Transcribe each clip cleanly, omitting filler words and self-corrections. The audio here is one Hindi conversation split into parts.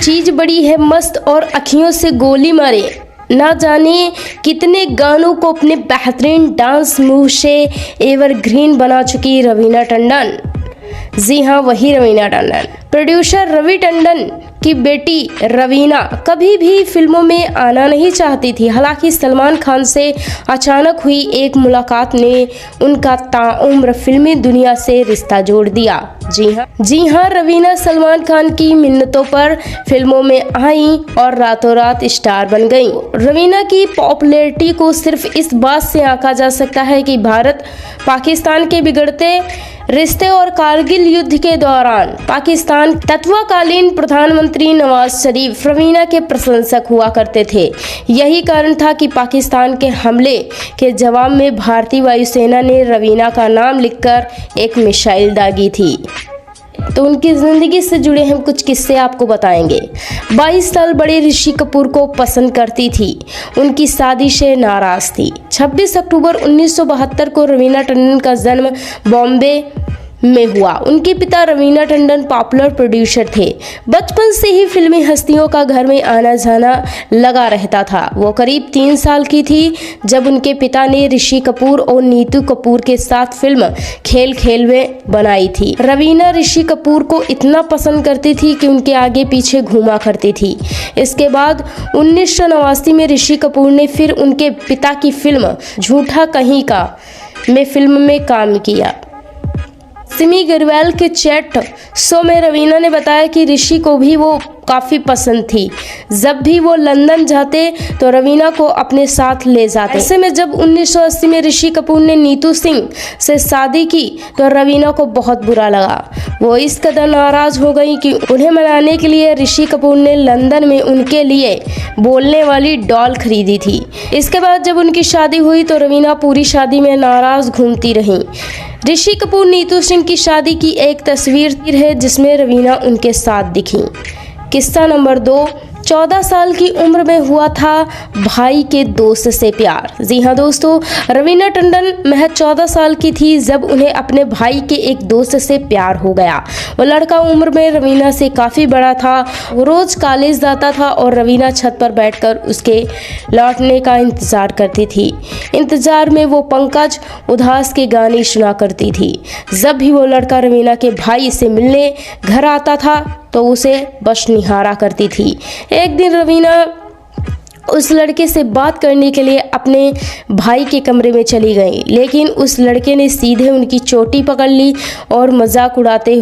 चीज बड़ी है मस्त और अखियों से गोली मारे। ना जाने कितने गानों को अपने बेहतरीन डांस मूव से एवरग्रीन बना चुकी रवीना टंडन। जी हाँ, वही रवीना टंडन। प्रोड्यूसर रवि टंडन की बेटी रवीना कभी भी फिल्मों में आना नहीं चाहती थी। हालांकि सलमान खान से अचानक हुई एक मुलाकात ने उनका ताउम्र फिल्मी दुनिया से रिश्ता जोड़ दिया। जी हाँ, रवीना सलमान खान की मिन्नतों पर फिल्मों में आई और रातों रात स्टार बन गई। रवीना की पॉपुलैरिटी को सिर्फ इस बात से आंका जा सकता है कि भारत पाकिस्तान के बिगड़ते रिश्ते और कारगिल युद्ध के दौरान पाकिस्तान तत्कालीन प्रधानमंत्री नवाज शरीफ रवीना के प्रशंसक हुआ करते थे। यही कारण था कि पाकिस्तान के हमले के जवाब में भारतीय वायुसेना ने रवीना का नाम लिखकर एक मिसाइल दागी थी। तो उनकी ज़िंदगी से जुड़े हम कुछ किस्से आपको बताएंगे। 22 साल बड़े ऋषि कपूर को पसंद करती थी, उनकी शादी से नाराज़ थी। 26 अक्टूबर 1972 को रवीना टंडन का जन्म बॉम्बे में हुआ। उनके पिता रवीना टंडन पॉपुलर प्रोड्यूसर थे। बचपन से ही फिल्मी हस्तियों का घर में आना जाना लगा रहता था। वो करीब 3 साल की थी जब उनके पिता ने ऋषि कपूर और नीतू कपूर के साथ फिल्म खेल खेल में बनाई थी। रवीना ऋषि कपूर को इतना पसंद करती थी कि उनके आगे पीछे घूमा करती थी। इसके बाद 1989 में ऋषि कपूर ने फिर उनके पिता की फिल्म झूठा कहीं का में फिल्म में काम किया। सिमी ग्रेवाल के चैट शो में रवीना ने बताया कि ऋषि को भी वो काफ़ी पसंद थी। जब भी वो लंदन जाते तो रवीना को अपने साथ ले जाते। ऐसे में जब 1980 में ऋषि कपूर ने नीतू सिंह से शादी की तो रवीना को बहुत बुरा लगा। वो इस कदर नाराज़ हो गई कि उन्हें मनाने के लिए ऋषि कपूर ने लंदन में उनके लिए बोलने वाली डॉल खरीदी थी। इसके बाद जब उनकी शादी हुई तो रवीना पूरी शादी में नाराज़ घूमती रहीं। ऋषि कपूर नीतू सिंह की शादी की एक तस्वीर है जिसमें रवीना उनके साथ दिखी। किस्सा नंबर 2, 14 साल की उम्र में हुआ था भाई के दोस्त से प्यार। जी हाँ दोस्तों, रवीना टंडन महज 14 साल की थी जब उन्हें अपने भाई के एक दोस्त से प्यार हो गया। वो लड़का उम्र में रवीना से काफ़ी बड़ा था। वो रोज़ कॉलेज जाता था और रवीना छत पर बैठकर उसके लौटने का इंतज़ार करती थी। इंतज़ार में वो पंकज उधास के गाने सुना करती थी। जब भी वो लड़का रवीना के भाई से मिलने घर आता था तो उसे बस निहारा करती थी। एक दिन रवीना उस लड़के से बात करने के लिए अपने भाई के कमरे में चली गई, लेकिन उस लड़के ने सीधे उनकी चोटी पकड़ ली और मजाक उड़ाते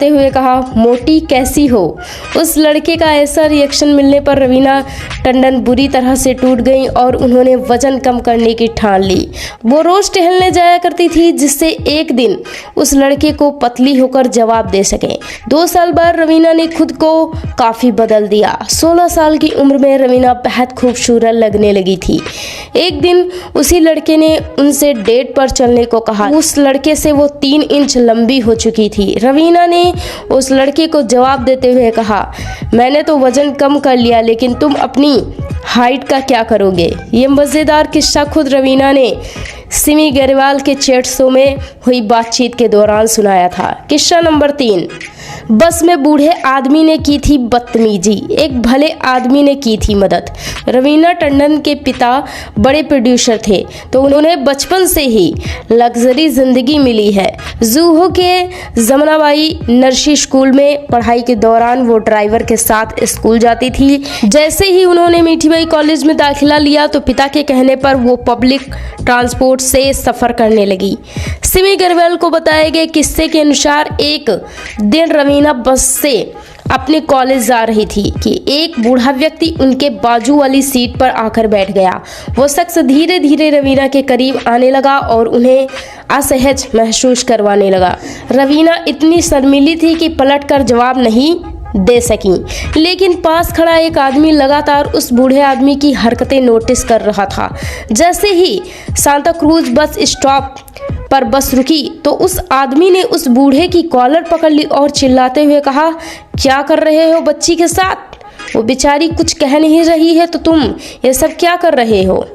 हुए कहा, मोटी कैसी हो। उस लड़के का ऐसा रिएक्शन मिलने पर रवीना टंडन बुरी तरह से टूट गई और उन्होंने वजन कम करने की ठान ली। वो रोज़ टहलने जाया करती थी जिससे एक दिन उस लड़के को पतली होकर जवाब दे सके। 2 साल बाद रवीना ने खुद को काफ़ी बदल दिया। 16 साल की उम्र में रवीना बेहद खूबसूरत लगने लगी थी। एक दिन उसी लड़के ने उनसे डेट पर चलने को कहा। उस लड़के से वो 3 इंच लंबी हो चुकी थी। रवीना ने उस लड़के को जवाब देते हुए कहा, मैंने तो वजन कम कर लिया, लेकिन तुम अपनी हाइट का क्या करोगे। ये मज़ेदार किस्सा खुद रवीना ने सिमी ग्रेवाल के चैट शो में हुई बातचीत के दौरान सुनाया था। किस्सा नंबर 3, बस में बूढ़े आदमी ने की थी बदतमीजी, एक भले आदमी ने की थी मदद। रवीना टंडन के पिता बड़े प्रोड्यूसर थे तो उन्हें बचपन से ही लग्जरी ज़िंदगी मिली है। जूहू के जमनाबाई नर्सरी स्कूल में पढ़ाई के दौरान वो ड्राइवर के साथ स्कूल जाती थी। जैसे ही उन्होंने मीठीबाई कॉलेज में दाखिला लिया तो पिता के कहने पर वो पब्लिक ट्रांसपोर्ट से सफ़र करने लगी। सिमी ग्रेवाल को बताए गए किस्से के अनुसार एक दिन रवीना बस से अपने कॉलेज जा रही थी कि एक बूढ़ा व्यक्ति उनके बाजू वाली सीट पर आकर बैठ गया। वो शख्स धीरे धीरे रवीना के करीब आने लगा और उन्हें असहज महसूस करवाने लगा। रवीना इतनी शर्मीली थी कि पलटकर जवाब नहीं दे सकी, लेकिन पास खड़ा एक आदमी लगातार उस बूढ़े आदमी की हरकतें नोटिस कर रहा था। जैसे ही सांता क्रूज बस स्टॉप पर बस रुकी तो उस आदमी ने उस बूढ़े की कॉलर पकड़ ली और चिल्लाते हुए कहा, क्या कर रहे हो बच्ची के साथ? वो बेचारी कुछ कह नहीं रही है तो तुम ये सब क्या कर रहे हो?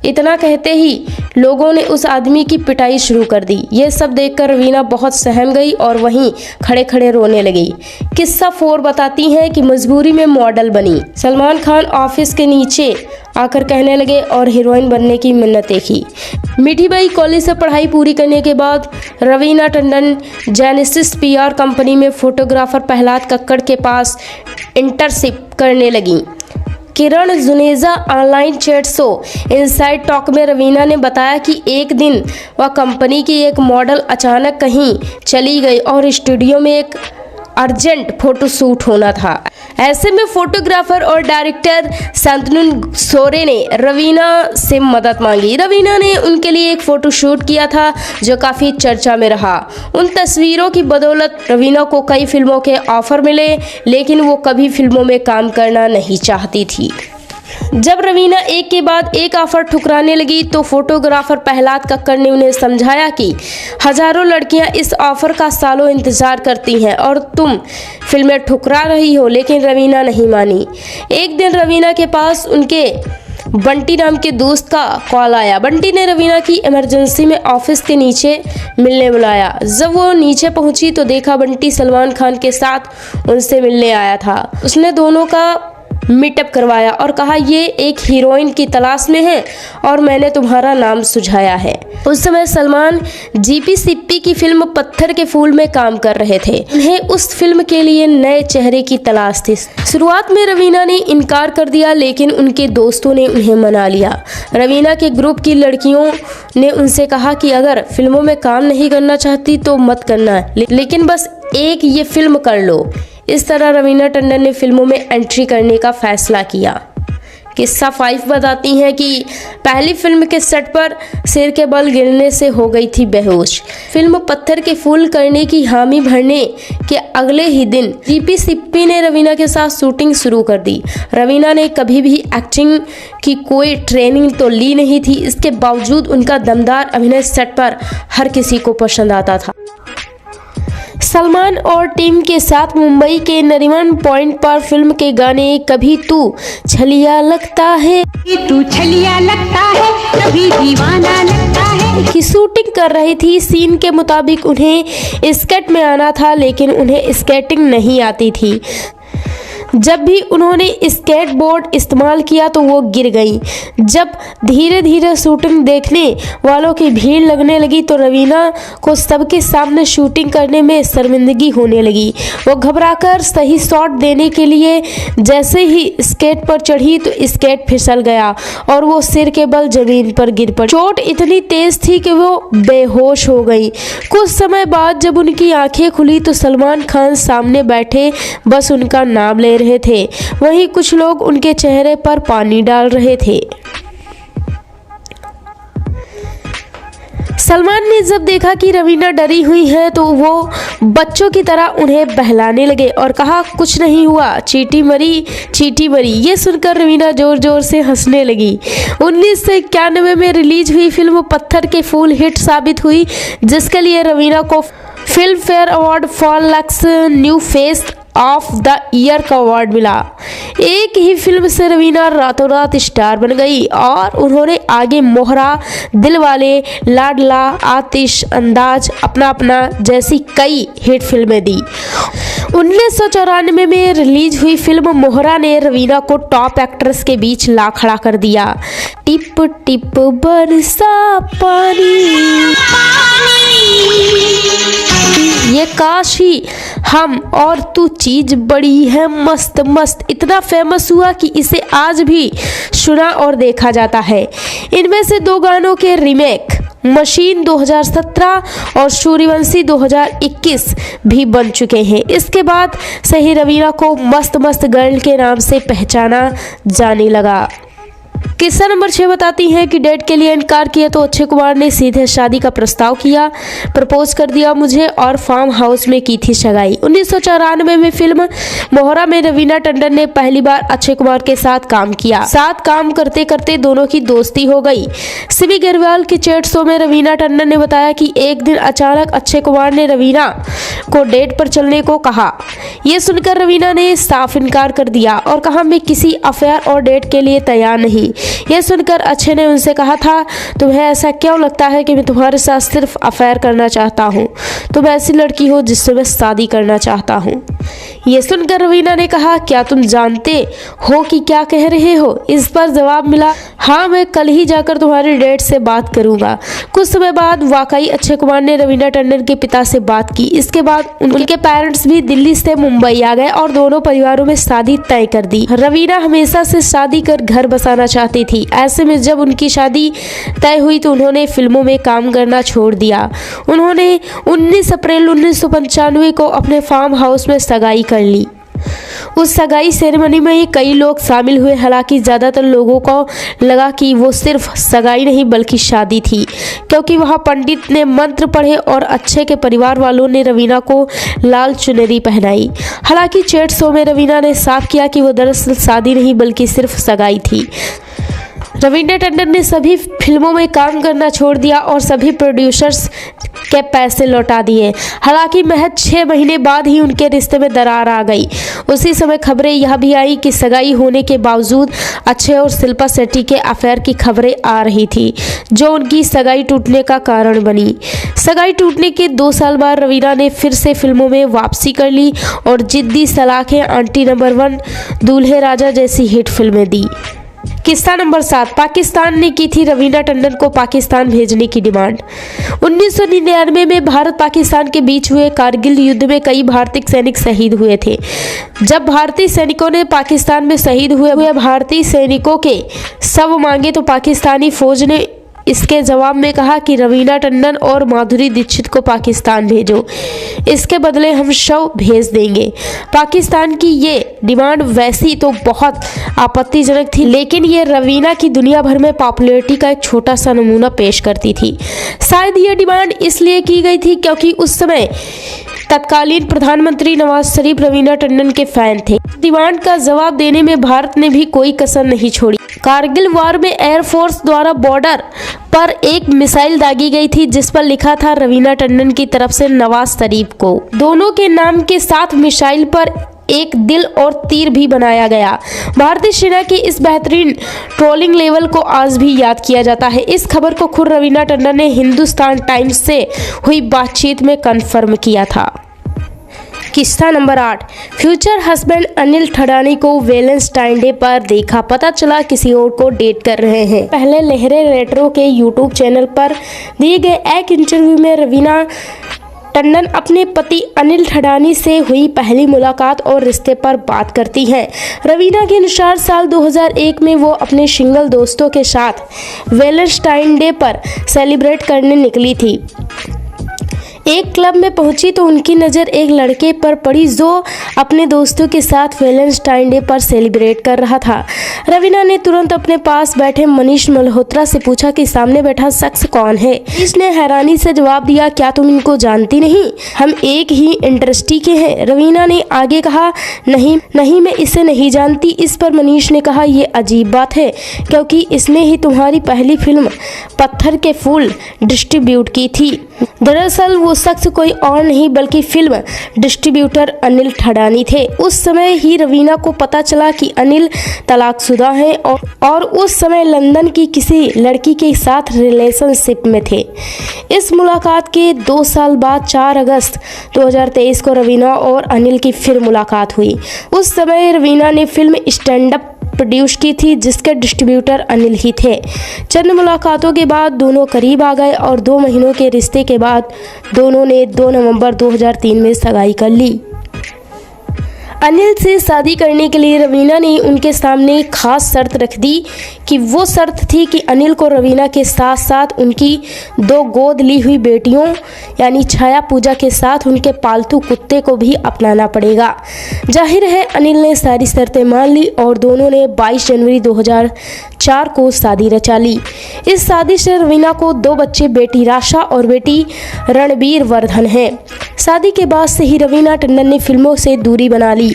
इतना कहते ही लोगों ने उस आदमी की पिटाई शुरू कर दी। ये सब देखकर रवीना बहुत सहम गई और वहीं खड़े खड़े रोने लगी। किस्सा 4 बताती हैं कि मजबूरी में मॉडल बनी। सलमान खान ऑफिस के नीचे आकर कहने लगे और हीरोइन बनने की मिन्नतें की। मीठी बाई कॉलेज से पढ़ाई पूरी करने के बाद Raveena Tandon Genesis PR company में फोटोग्राफर प्रहलाद कक्कड़ के पास इंटर्नशिप करने लगी। Kiran Juneja online chat show Inside Talk में रवीना ने बताया कि एक दिन वह कंपनी की एक मॉडल अचानक कहीं चली गई और स्टूडियो में एक अर्जेंट फोटो शूट होना था। ऐसे में फोटोग्राफर और डायरेक्टर शांतनु सोरे ने रवीना से मदद मांगी। रवीना ने उनके लिए एक फोटो शूट किया था जो काफ़ी चर्चा में रहा। उन तस्वीरों की बदौलत रवीना को कई फिल्मों के ऑफर मिले, लेकिन वो कभी फिल्मों में काम करना नहीं चाहती थी। जब रवीना एक के बाद एक ऑफर ठुकराने लगी तो फोटोग्राफर प्रहलाद कक्कड़ ने उन्हें समझाया कि हजारों लड़कियां इस ऑफर का सालों इंतजार करती हैं और तुम फिल्में ठुकरा रही हो, लेकिन रवीना नहीं मानी। एक दिन रवीना के पास उनके बंटी नाम के दोस्त का कॉल आया। बंटी ने रवीना की इमरजेंसी में ऑफिस के नीचे मिलने बुलाया। जब वो नीचे पहुंची तो देखा बंटी सलमान खान के साथ उनसे मिलने आया था। उसने दोनों का मीटअप करवाया और कहा ये एक हीरोइन की तलाश में है और मैंने तुम्हारा नाम सुझाया है। उस समय सलमान जीपी सिप्पी की फिल्म पत्थर के फूल में काम कर रहे थे। उन्हें उस फिल्म के लिए नए चेहरे की तलाश थी। शुरुआत में रवीना ने इनकार कर दिया, लेकिन उनके दोस्तों ने उन्हें मना लिया। रवीना के ग्रुप की लड़कियों ने उनसे कहा कि अगर फिल्मों में काम नहीं करना चाहती तो मत करना, लेकिन बस एक ये फिल्म कर लो। इस तरह रवीना टंडन ने फिल्मों में एंट्री करने का फैसला किया। किस्सा 5 बताती हैं कि पहली फिल्म के सेट पर सिर के बल गिरने से हो गई थी बेहोश। फिल्म पत्थर के फूल करने की हामी भरने के अगले ही दिन जीपी सिप्पी ने रवीना के साथ शूटिंग शुरू कर दी। रवीना ने कभी भी एक्टिंग की कोई ट्रेनिंग तो ली नहीं थी, इसके बावजूद उनका दमदार अभिनय सेट पर हर किसी को पसंद आता था। सलमान और टीम के साथ मुंबई के नरीमन पॉइंट पर फिल्म के गाने कभी तू छलिया लगता है, तू छलिया लगता है, कभी दीवाना लगता है की शूटिंग कर रही थी। सीन के मुताबिक उन्हें स्केट में आना था, लेकिन उन्हें स्केटिंग नहीं आती थी। जब भी उन्होंने स्केट बोर्ड इस्तेमाल किया तो वो गिर गई। जब धीरे धीरे शूटिंग देखने वालों की भीड़ लगने लगी तो रवीना को सबके सामने शूटिंग करने में शर्मिंदगी होने लगी। वो घबराकर सही शॉट देने के लिए जैसे ही स्केट पर चढ़ी तो स्केट फिसल गया और वो सिर के बल जमीन पर गिर पड़ी। चोट इतनी तेज थी कि वो बेहोश हो गई। कुछ समय बाद जब उनकी आंखें खुली तो सलमान खान सामने बैठे बस उनका नाम ले रहे थे। वहीं कुछ लोग उनके चेहरे पर पानी डाल रहे थे। सलमान ने जब देखा कि रवीना डरी हुई है तो वो बच्चों की तरह उन्हें बहलाने लगे और कहा कुछ नहीं हुआ, चींटी मरी चींटी मरी। ये सुनकर रवीना जोर जोर से हंसने लगी। 1991 में रिलीज हुई फिल्म पत्थर के फूल हिट साबित हुई, जिसके लिए रवीना को film fair award for lux new face of the year का अवार्ड मिला। एक ही फिल्म से रवीना रातों रात स्टार बन गई और उन्होंने आगे मोहरा, दिलवाले, लाडला, आतिश, अंदाज, अपना अपना जैसी कई हिट फिल्में दी। 1994 में रिलीज हुई फिल्म मोहरा ने रवीना को टॉप एक्ट्रेस के बीच ला खड़ा कर दिया। टिप टिप बरसा पानी, ये काश ही हम और तू चीज बड़ी है मस्त मस्त इतना फेमस हुआ कि इसे आज भी सुना और देखा जाता है। इनमें से 2 गानों के रीमेक मशीन 2017 और सूर्यवंशी 2021 भी बन चुके हैं। इसके बाद से ही रवीना को मस्त मस्त गर्ल के नाम से पहचाना जाने लगा। किस्सा नंबर 6 बताती हैं कि डेट के लिए इनकार किया तो अक्षय कुमार ने सीधे शादी का प्रस्ताव किया। प्रपोज कर दिया मुझे और फार्म हाउस में की थी सगाई। 1994 में फिल्म मोहरा में रवीना टंडन ने पहली बार अक्षय कुमार के साथ काम किया। साथ काम करते करते दोनों की दोस्ती हो गई। सिमी ग्रेवाल के चैट शो में रवीना टंडन ने बताया कि एक दिन अचानक अक्षय कुमार ने रवीना को डेट पर चलने को कहा। ये सुनकर रवीना ने साफ इनकार कर दिया और कहा मैं किसी अफेयर और डेट के लिए तैयार नहीं। यह सुनकर अक्षय ने उनसे कहा था, तुम्हें ऐसा क्यों लगता है कि मैं तुम्हारे साथ सिर्फ अफेयर करना चाहता हूँ? तुम ऐसी लड़की हो जिससे मैं शादी करना चाहता हूँ। ये सुनकर रवीना ने कहा, क्या तुम जानते हो कि क्या कह रहे हो? इस पर जवाब मिला, हाँ मैं कल ही जाकर तुम्हारे डैड से बात करूंगा। कुछ समय बाद वाकई अक्षय कुमार ने रवीना टंडन के पिता से बात की। इसके बाद उनके पेरेंट्स भी दिल्ली से मुंबई आ गए और दोनों परिवारों में शादी तय कर दी। रवीना हमेशा से शादी कर घर बसाना चाहती थी। ऐसे में जब उनकी शादी तय हुई तो उन्होंने फिल्मों में काम करना छोड़ दिया। उन्होंने 19 अप्रैल 1995 को अपने फार्म हाउस में सगाई कर ली। उस सगाई सेरेमनी में कई लोग शामिल हुए। हालांकि ज़्यादातर लोगों को लगा कि वो सिर्फ सगाई नहीं बल्कि शादी थी, क्योंकि वहाँ पंडित ने मंत्र पढ़े और अक्षय के परिवार वालों ने रवीना को लाल चुनरी पहनाई। हालांकि चैट शो में रवीना ने साफ किया कि वो दरअसल शादी नहीं बल्कि सिर्फ सगाई थी। रवीना टंडन ने सभी फिल्मों में काम करना छोड़ दिया और सभी प्रोड्यूसर्स के पैसे लौटा दिए। हालांकि महज 6 महीने बाद ही उनके रिश्ते में दरार आ गई। उसी समय खबरें यह भी आई कि सगाई होने के बावजूद अक्षय और शिल्पा शेट्टी के अफेयर की खबरें आ रही थी, जो उनकी सगाई टूटने का कारण बनी। सगाई टूटने के 2 साल बाद रवीना ने फिर से फिल्मों में वापसी कर ली और जिद्दी सलाखें, आंटी नंबर 1, दूल्हे राजा जैसी हिट फिल्में दी। किस्सा नंबर 7, पाकिस्तान ने की थी रवीना टंडन को पाकिस्तान भेजने की डिमांड। 1999 में भारत पाकिस्तान के बीच हुए कारगिल युद्ध में कई भारतीय सैनिक शहीद हुए थे। जब भारतीय सैनिकों ने पाकिस्तान में शहीद हुए भारतीय सैनिकों के शव मांगे तो पाकिस्तानी फौज ने इसके जवाब में कहा कि रवीना टंडन और माधुरी दीक्षित को पाकिस्तान भेजो, इसके बदले हम शव भेज देंगे। पाकिस्तान की ये डिमांड वैसी तो बहुत आपत्तिजनक थी, लेकिन ये रवीना की दुनिया भर में पॉपुलैरिटी का एक छोटा सा नमूना पेश करती थी। शायद ये डिमांड इसलिए की गई थी क्योंकि उस समय तत्कालीन प्रधानमंत्री नवाज शरीफ रवीना टंडन के फैन थे। डिमांड का जवाब देने में भारत ने भी कोई कसर नहीं छोड़ी। कारगिल वार में एयरफोर्स द्वारा बॉर्डर पर एक मिसाइल दागी गई थी जिस पर लिखा था रवीना टंडन की तरफ से नवाज शरीफ को। दोनों के नाम के साथ मिसाइल पर एक दिल और तीर भी बनाया गया। भारतीय सेना की इस बेहतरीन ट्रोलिंग लेवल को आज भी याद किया जाता है। इस खबर को खुद रवीना टंडन ने हिंदुस्तान टाइम्स से हुई बातचीत में कन्फर्म किया था। किस्सा नंबर 8, फ्यूचर हस्बैंड अनिल ठडानी को वैलेंटाइन डे पर देखा, पता चला किसी और को डेट कर रहे हैं। पहले लहरे रेट्रो के यूट्यूब चैनल पर दिए गए एक इंटरव्यू में रवीना टंडन अपने पति अनिल ठडानी से हुई पहली मुलाकात और रिश्ते पर बात करती हैं। रवीना के अनुसार साल 2001 में वो अपने सिंगल दोस्तों के साथ वैलेंटाइन डे पर सेलिब्रेट करने निकली थी। एक क्लब में पहुंची तो उनकी नज़र एक लड़के पर पड़ी जो अपने दोस्तों के साथ वैलेंटाइन डे पर सेलिब्रेट कर रहा था। रवीना ने तुरंत अपने पास बैठे मनीष मल्होत्रा से पूछा कि सामने बैठा शख्स कौन है। मनीष ने हैरानी से जवाब दिया, क्या तुम इनको जानती नहीं? हम एक ही इंडस्ट्री के हैं। रवीना ने आगे कहा, नहीं मैं इसे नहीं जानती। इस पर मनीष ने कहा, ये अजीब बात है क्योंकि इसने ही तुम्हारी पहली फिल्म पत्थर के फूल डिस्ट्रीब्यूट की थी। दरअसल वो शख्स कोई और नहीं बल्कि फिल्म डिस्ट्रीब्यूटर अनिल ठडानी थे। उस समय ही रवीना को पता चला कि अनिल तलाकशुदा हैं और उस समय लंदन की किसी लड़की के साथ रिलेशनशिप में थे। इस मुलाकात के 2 साल बाद 4 अगस्त 2023 को रवीना और अनिल की फिर मुलाकात हुई। उस समय रवीना ने फिल्म स्टैंड अप प्रोड्यूस की थी जिसके डिस्ट्रीब्यूटर अनिल ही थे। चंद मुलाकातों के बाद दोनों करीब आ गए और 2 महीनों के रिश्ते के बाद दोनों ने 2 नवंबर 2003 में सगाई कर ली। अनिल से शादी करने के लिए रवीना ने उनके सामने खास शर्त रख दी कि वो शर्त थी कि अनिल को रवीना के साथ साथ उनकी 2 गोद ली हुई बेटियों यानी छाया पूजा के साथ उनके पालतू कुत्ते को भी अपनाना पड़ेगा। जाहिर है अनिल ने सारी शर्तें मान ली और दोनों ने 22 जनवरी 2004 को शादी रचा ली। इस शादी से रवीना को 2 बच्चे, बेटी राशा और बेटी रणबीर वर्धन हैं। शादी के बाद से ही रवीना टंडन ने फिल्मों से दूरी बना ली।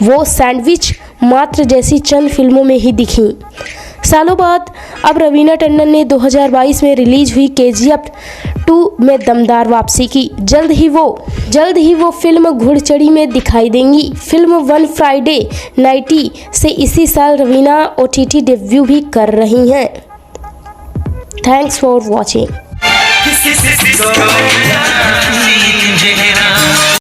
वो सैंडविच मात्र जैसी चंद फिल्मों में ही दिखीं। सालों बाद अब रवीना टंडन ने 2022 में रिलीज हुई KGF 2 में दमदार वापसी की। जल्द ही वो फिल्म घुड़चढ़ी में दिखाई देंगी। फिल्म 1 फ्राइडे 90 से इसी साल रवीना OTT डेब्यू भी कर रही हैं। Thanks for watching.